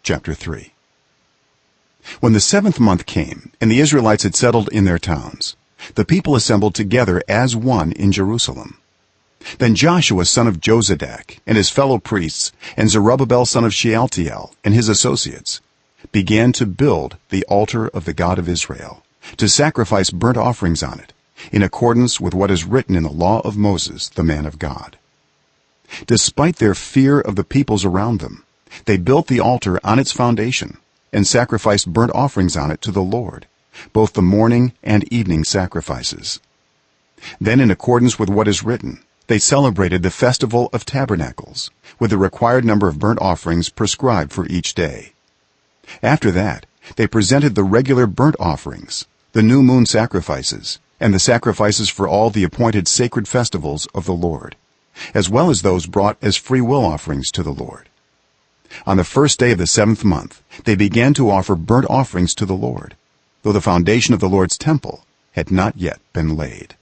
Chapter 3. When the 7th month came and the Israelites had settled in their towns, the people assembled together as one in Jerusalem. Then Joshua son of Jozadak and his fellow priests and Zerubbabel son of Shealtiel and his associates began to build the altar of the God of Israel, to sacrifice burnt offerings on it, in accordance with what is written in the law of Moses the man of God. Despite their fear of the peoples around them, they built the altar on its foundation and sacrificed burnt offerings on it to the Lord, both the morning and evening sacrifices. Then, in accordance with what is written, they celebrated the festival of tabernacles with the required number of burnt offerings prescribed for each day. After that, they presented the regular burnt offerings, the new moon sacrifices, and the sacrifices for all the appointed sacred festivals of the Lord, as well as those brought as free will offerings to the Lord. On the first day of the 7th month they began to offer burnt offerings to the Lord, though the foundation of the Lord's temple had not yet been laid.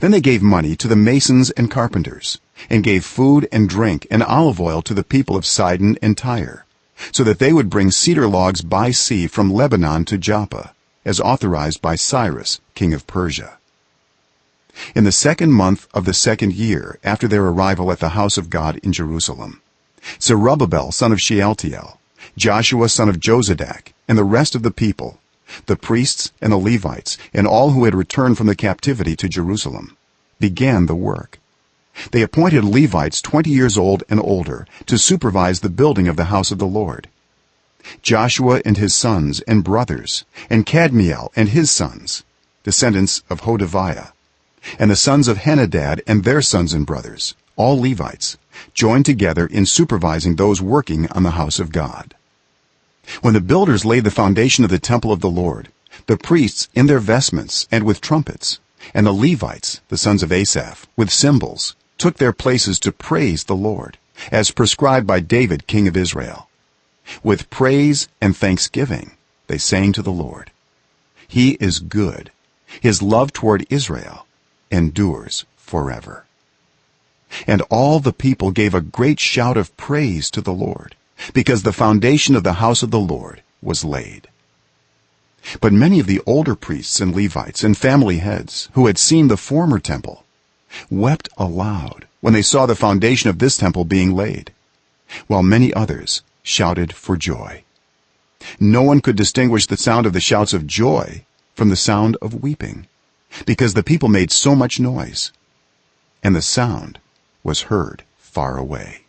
Then they gave money to the masons and carpenters, and gave food and drink and olive oil to the people of Sidon and Tyre, so that they would bring cedar logs by sea from Lebanon to Joppa, as authorized by Cyrus king of Persia. In the 2nd month of the 2nd year after their arrival at the house of God in Jerusalem, Zerubbabel son of Shealtiel, Joshua son of Jozadak, and the rest of the people, the priests and the Levites, and all who had returned from the captivity to Jerusalem, began the work. They appointed Levites 20 years old and older to supervise the building of the house of the Lord. Joshua and his sons and brothers, and Kadmiel and his sons, descendants of Hodaviah, and the sons of Henadad and their sons and brothers, all Levites, joined together in supervising those working on the house of God. When the builders laid the foundation of the temple of the Lord, the priests in their vestments and with trumpets, and the Levites, the sons of Asaph, with cymbals, took their places to praise the Lord, as prescribed by David king of Israel. With praise and thanksgiving they sang to the Lord. He is good, his love toward Israel endures forever. And all the people gave a great shout of praise to the Lord, because the foundation of the house of the Lord was laid. But many of the older priests and Levites and family heads who had seen the former temple wept aloud when they saw the foundation of this temple being laid, while many others shouted for joy. No one could distinguish the sound of the shouts of joy from the sound of weeping, because the people made so much noise, and the sound was heard far away.